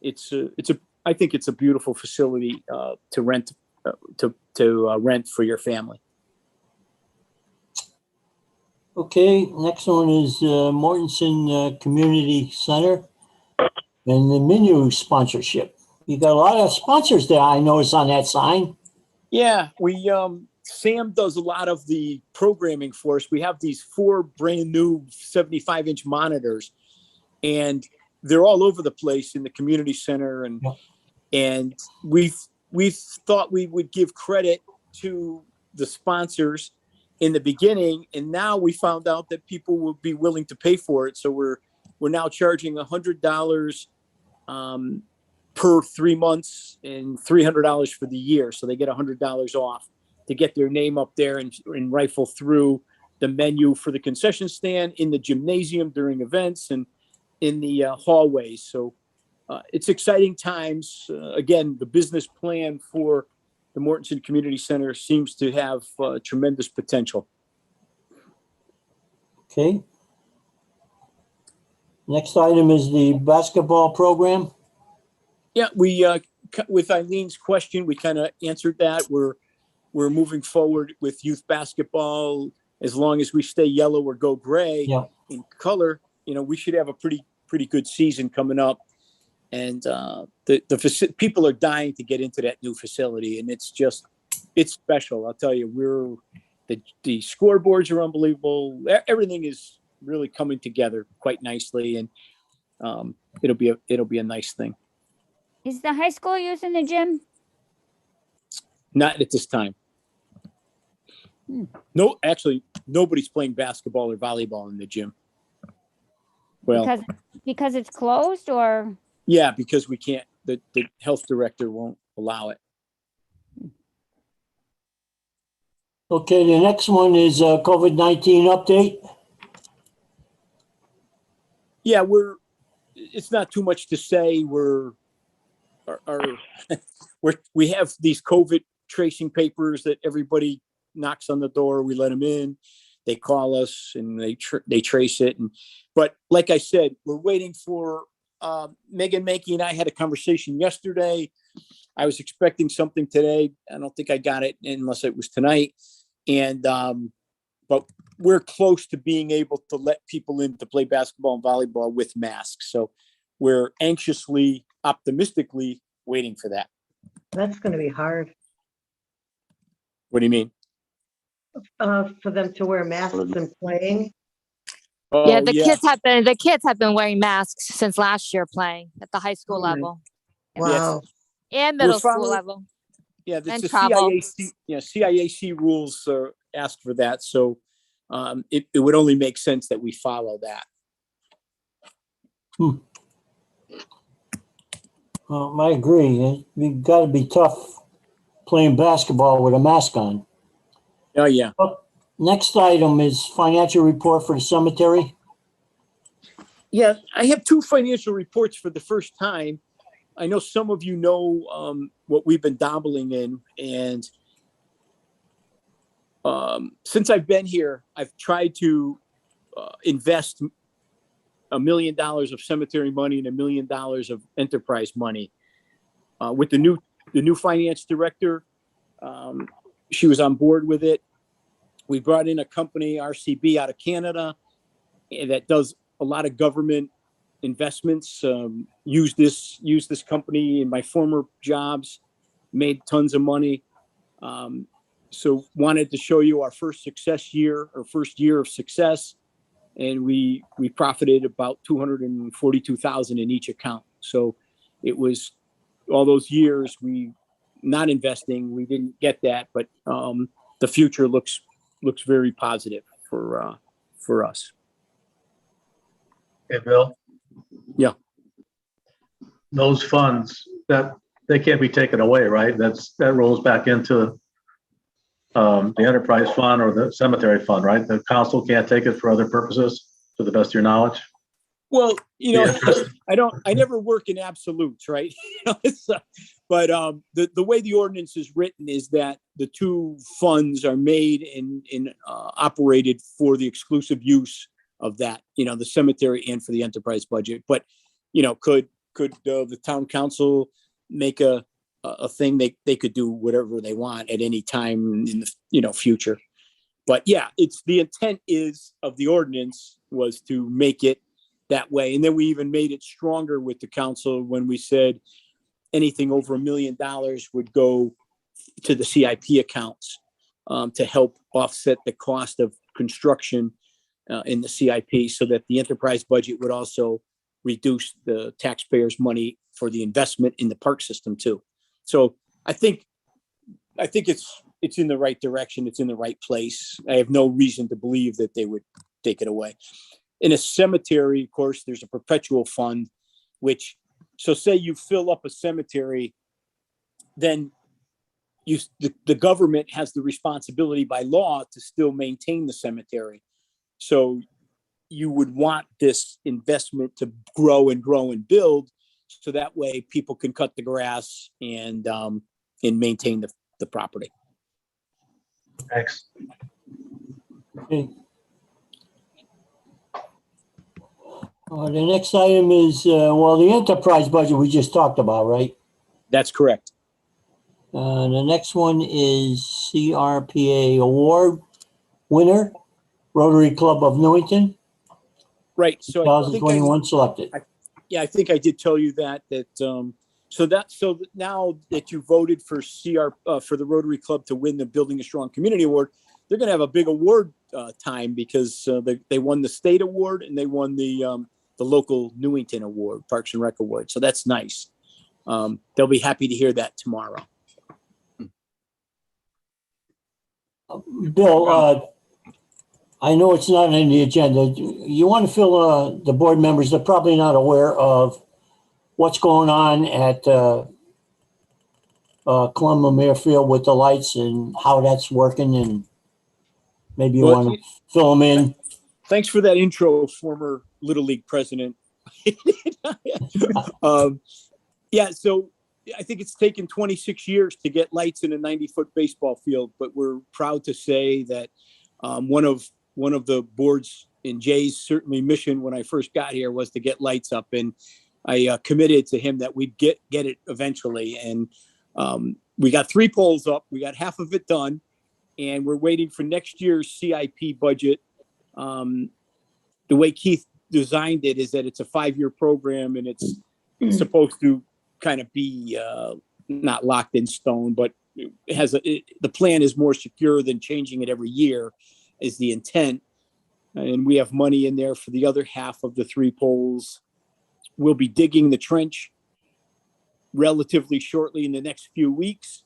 I think it's a beautiful facility to rent rent for your family. Okay, next one is Mortensen Community Center and the menu sponsorship. You got a lot of sponsors there, I noticed on that sign. Yeah, we Sam does a lot of the programming for us. We have these 4 brand new 75-inch monitors, and they're all over the place in the community center. And we've thought we would give credit to the sponsors in the beginning, and now we found out that people will be willing to pay for it. So we're now charging $100 per 3 months and $300 for the year. So they get $100 off to get their name up there and rifle through the menu for the concession stand, in the gymnasium during events, and in the hallways. So it's exciting times. Again, the business plan for the Mortensen Community Center seems to have tremendous potential. Okay. Next item is the basketball program. Yeah, we with Eileen's question, we kind of answered that. We're moving forward with youth basketball. As long as we stay yellow or go gray in color, we should have a pretty good season coming up. And the people are dying to get into that new facility, and it's special. I'll tell you, the scoreboards are unbelievable. Everything is really coming together quite nicely, and it'll be a nice thing. Is the high school using the gym? Not at this time. No, actually, nobody's playing basketball or volleyball in the gym. Well, because it's closed, or? Yeah, because we can't. The health director won't allow it. Okay, the next one is COVID-19 update. Yeah, it's not too much to say. We have these COVID tracing papers that everybody knocks on the door. We let them in. They call us and they trace it. But like I said, we're waiting for Megan Mackey and I had a conversation yesterday. I was expecting something today. I don't think I got it unless it was tonight. And, but we're close to being able to let people in to play basketball and volleyball with masks. So we're anxiously, optimistically waiting for that. That's going to be hard What do you mean? for them to wear masks and playing. Oh, Yeah, the kids have been wearing masks since last year playing at the high school Oh my- level Wow. and middle school following- level. Yeah, it's And the travel. CIAC. CIAC rules ask for that, so it would only make sense that we follow that. I agree. It's got to be tough playing basketball with a mask on. Oh yeah. Next item is financial report for the cemetery. Yeah, I have two financial reports for the first time. I know some of you know what we've been dabbling in, and since I've been here, I've tried to invest $1 million of cemetery money and $1 million of enterprise money. With the new finance director, she was on board with it. We brought in a company, RCB, out of Canada, that does a lot of government investments. Used this company in my former jobs, made tons of money. So wanted to show you our first year of success, and we profited about $242,000 in each account. So it was all those years we not investing, we didn't get that, but the future looks very positive for us. Hey, Bill? Yeah. Those funds, that they can't be taken away, right? That rolls back into the enterprise fund or the cemetery fund, right? The council can't take it for other purposes, to the best of your knowledge? Well, Yeah. I never work in absolutes, right? But the way the ordinance is written is that the two funds are made and operated for the exclusive use of that, the cemetery and for the enterprise budget. But, could the town council make a thing they could do whatever they want at any time in the, future. But yeah, it's the intent of the ordinance was to make it that way. And then we even made it stronger with the council when we said anything over $1 million would go to the CIP accounts to help offset the cost of construction in the CIP, so that the enterprise budget would also reduce the taxpayers' money for the investment in the park system too. So I think it's in the right direction. It's in the right place. I have no reason to believe that they would take it away. In a cemetery, of course, there's a perpetual fund, so say you fill up a cemetery, then the government has the responsibility by law to still maintain the cemetery. So you would want this investment to grow and grow and build, so that way people can cut the grass and maintain the property. Thanks. Okay. The next item is, the enterprise budget we just talked about, right? That's correct. The next one is CRPA award winner, Rotary Club of Newington, Right. So I think 2021 selected. I think I did tell you that so now that you voted for for the Rotary Club to win the Building a Strong Community Award, they're going to have a big award time, because they won the state award and they won the local Newington award, Parks and Rec award. So that's nice. They'll be happy to hear that tomorrow. Bill, I know it's not on the agenda. You want to fill the board members, they're probably not aware of what's going on at Columbia Fairfield with the lights and how that's working, and maybe you want to fill them in. Thanks for that intro, former Little League president. Yeah, so I think it's taken 26 years to get lights in a 90-foot baseball field, but we're proud to say that one of the boards in Jay's certainly mission when I first got here was to get lights up, and committed to him that we'd get it eventually. And we got 3 poles up. We got half of it done, and we're waiting for next year's CIP budget. The way Keith designed it is that it's a 5-year program, and it's supposed to kind of be not locked in stone, but it has the plan is more secure than changing it every year is the intent. And we have money in there for the other half of the 3 poles. We'll be digging the trench relatively shortly in the next few weeks,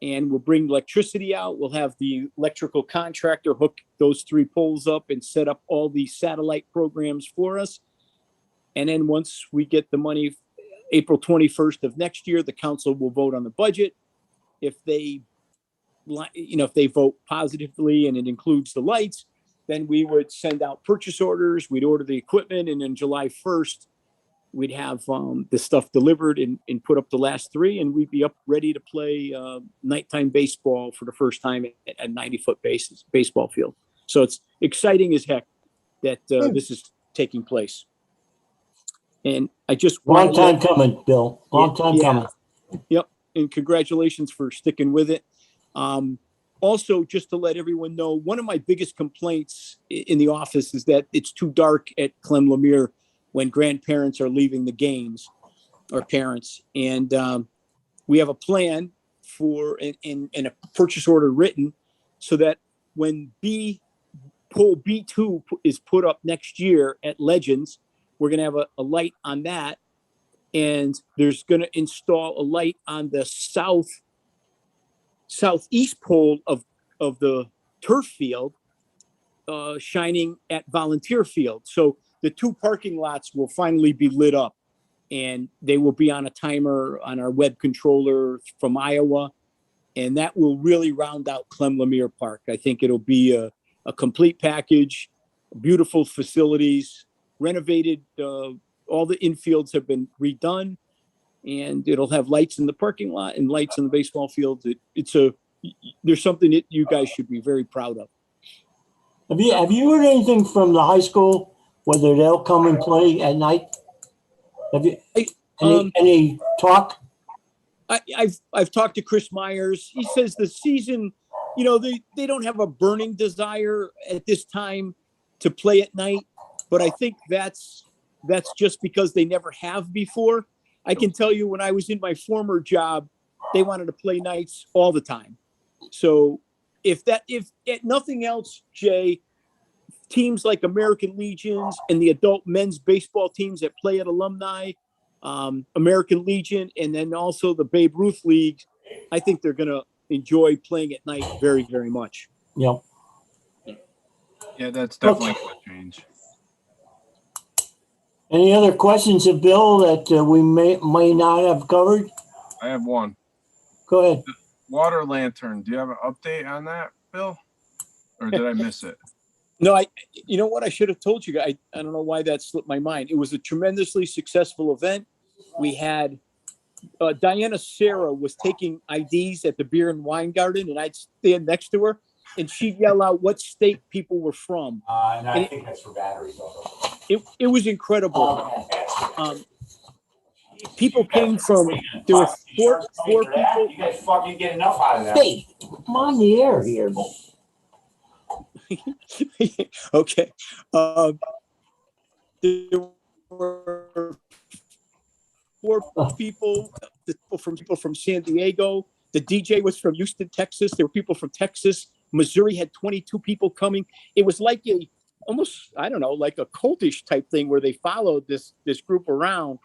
and we'll bring electricity out. We'll have the electrical contractor hook those 3 poles up and set up all the satellite programs for us. And then once we get the money, April 21st of next year, the council will vote on the budget. If they, if they vote positively and it includes the lights, then we would send out purchase orders. We'd order the equipment, and then July 1st, we'd have the stuff delivered and put up the last 3, and we'd be up ready to play nighttime baseball for the first time at a 90-foot baseball field. So it's exciting as heck that this is taking place. And I just long time coming, Bill. Long time coming. Yep. And congratulations for sticking with it. Also, just to let everyone know, one of my biggest complaints in the office is that it's too dark at Clem Lemire when grandparents are leaving the games, or parents. And we have a plan for and a purchase order written so that when pole B2 is put up next year at Legends, we're going to have a light on that. And there's going to install a light on the southeast pole of the turf field, shining at Volunteer Field. So the 2 parking lots will finally be lit up, and they will be on a timer on our web controller from Iowa. And that will really round out Clem Lemire Park. I think it'll be a complete package, beautiful facilities, renovated. All the infields have been redone, and it'll have lights in the parking lot and lights in the baseball field. There's something that you guys should be very proud of. Have you heard anything from the high school, whether they'll come and play at night? Have you any talk? I've talked to Chris Myers. He says the season, they don't have a burning desire at this time to play at night, but I think that's just because they never have before. I can tell you when I was in my former job, they wanted to play nights all the time. So if nothing else, Jay, teams like American Legions and the adult men's baseball teams that play at Alumni, American Legion, and then also the Babe Ruth League, I think they're going to enjoy playing at night very, very much. Yep. Yeah, that's definitely going to change. Any other questions of Bill that we may not have covered? I have one. Go ahead. Water lantern. Do you have an update on that, Bill? Or did I miss it? No, you know what? I should have told you guys. I don't know why that slipped my mind. It was a tremendously successful event. We had Diana Sarah was taking IDs at the Beer and Wine Garden, and I'd stand next to her, and she'd yell out what state people were from. And I think that's for batteries also. It was incredible. People came from, there were four people. You guys fucking get enough out of that. Hey, I'm on the air here. Okay. There were 4 people from San Diego. The DJ was from Houston, Texas. There were people from Texas. Missouri had 22 people coming. It was like almost, I don't know, like a cultish type thing where they followed this group around.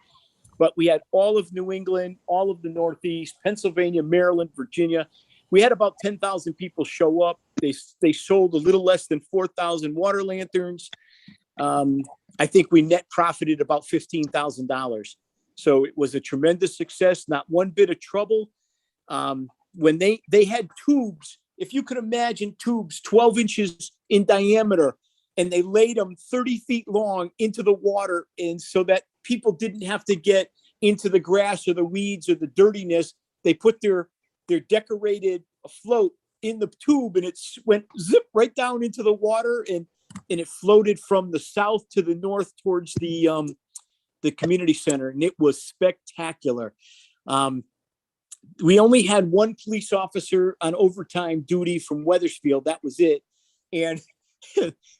But we had all of New England, all of the Northeast, Pennsylvania, Maryland, Virginia. We had about 10,000 people show up. They sold a little less than 4,000 water lanterns. I think we net profited about $15,000. So it was a tremendous success, not one bit of trouble. When they had tubes, if you could imagine tubes 12 inches in diameter, and they laid them 30 feet long into the water, and so that people didn't have to get into the grass or the weeds or the dirtiness, they put their decorated float in the tube, and it went zip right down into the water, and it floated from the south to the north towards the the community center, and it was spectacular. We only had one police officer on overtime duty from Weathersfield. That was it. And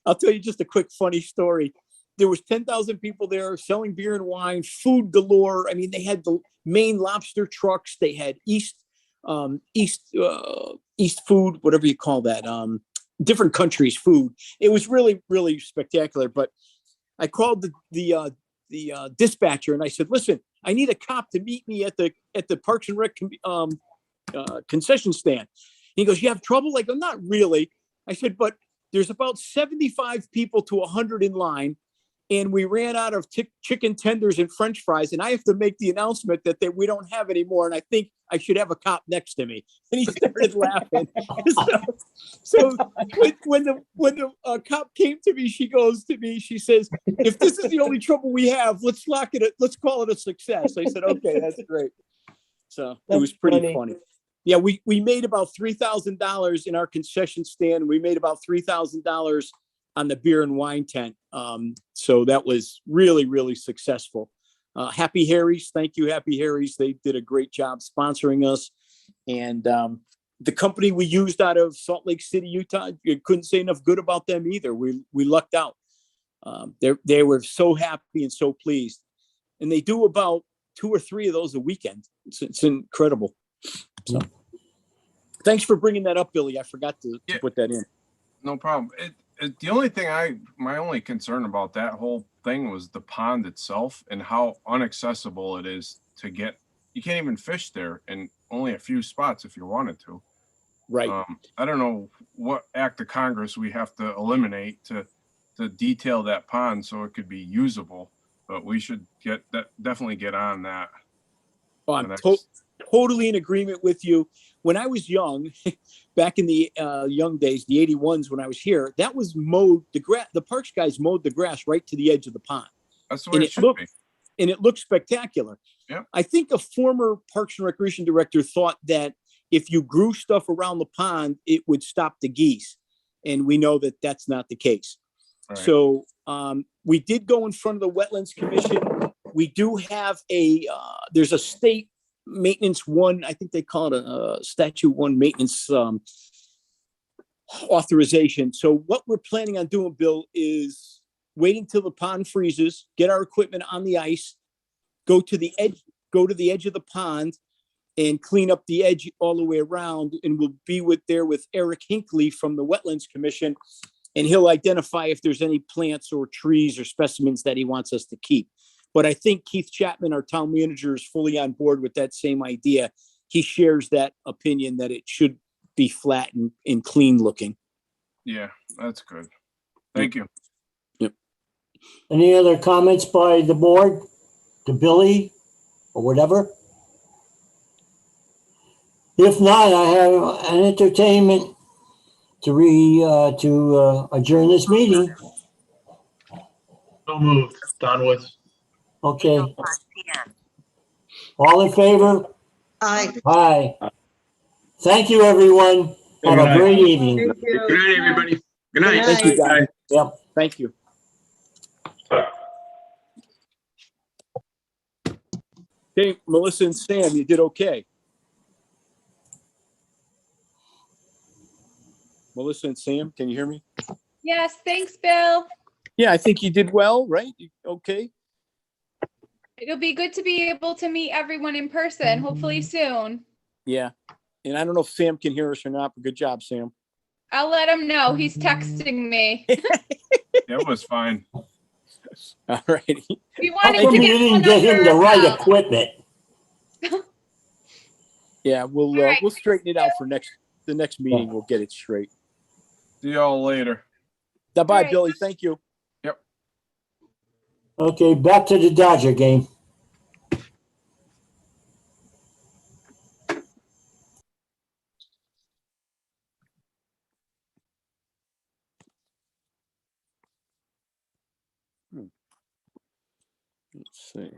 I'll tell you just a quick funny story. There was 10,000 people there selling beer and wine, food galore. I mean, they had the Maine lobster trucks. They had East food, whatever you call that, different countries' food. It was really, really spectacular. But I called the dispatcher and I said, "Listen, I need a cop to meet me at the Parks and Rec concession stand." He goes, "You have trouble?" I go, "Not really." I said, "But there's about 75 people to 100 in line, and we ran out of chicken tenders and French fries, and I have to make the announcement that we don't have any more, and I think I should have a cop next to me." And he started laughing. So when the cop came to me, she goes to me, she says, "If this is the only trouble we have, let's call it a success." I said, "Okay, that's great." So it was pretty funny. Yeah, we made about $3,000 in our concession stand. We made about $3,000 on the beer and wine tent. So that was really, really successful. Happy Harry's, thank you, Happy Harry's. They did a great job sponsoring us. And the company we used out of Salt Lake City, Utah, you couldn't say enough good about them either. We lucked out. They were so happy and so pleased. And they do about 2 or 3 of those a weekend. It's incredible. So thanks for bringing that up, Billy. I forgot to put that in. No problem. The only thing my only concern about that whole thing was the pond itself and how inaccessible it is to get. You can't even fish there, and only a few spots if you wanted to. Right. I don't know what act of Congress we have to eliminate to detail that pond so it could be usable, but we should definitely get on that. Oh, I'm totally in agreement with you. When I was young, back in the young days, the 81s, when I was here, that was mowed. The parks guys mowed the grass right to the edge of the pond. That's the way it should be. And it looked spectacular. Yeah. I think a former Parks and Recreation director thought that if you grew stuff around the pond, it would stop the geese. And we know that that's not the case. Right. So we did go in front of the Wetlands Commission. We do have there's a state maintenance one, I think they call it a statute 1 maintenance authorization. So what we're planning on doing, Bill, is waiting till the pond freezes, get our equipment on the ice, go to the edge of the pond and clean up the edge all the way around. And we'll be there with Eric Hinckley from the Wetlands Commission, and he'll identify if there's any plants or trees or specimens that he wants us to keep. But I think Keith Chapman, our town manager, is fully on board with that same idea. He shares that opinion that it should be flat and clean looking. Yeah, that's good. Thank you. Yep. Any other comments by the board to Billy or whatever? If not, I have an entertainment to adjourn this meeting. So moved. Don Woods. Okay. All in favor? Aye. Aye. Thank you, everyone. Have a great evening. Thank you. Good night, everybody. Good night. Thank you, guys. Yep. Thank you. Okay, Melissa and Sam, you did okay. Melissa and Sam, can you hear me? Yes, thanks, Bill. Yeah, I think you did well, right? Okay. It'll be good to be able to meet everyone in person, hopefully soon. Yeah. And I don't know if Sam can hear us or not, but good job, Sam. I'll let him know. He's texting me. That was fine. All righty. We How wanted come to you get didn't get him the right equipment? Yeah, we'll right. we'll straighten it out for the next meeting. We'll get it straight. See y'all later. Bye, right. Billy. Thank you. Yep. Okay, back to the Dodger game. Let's see.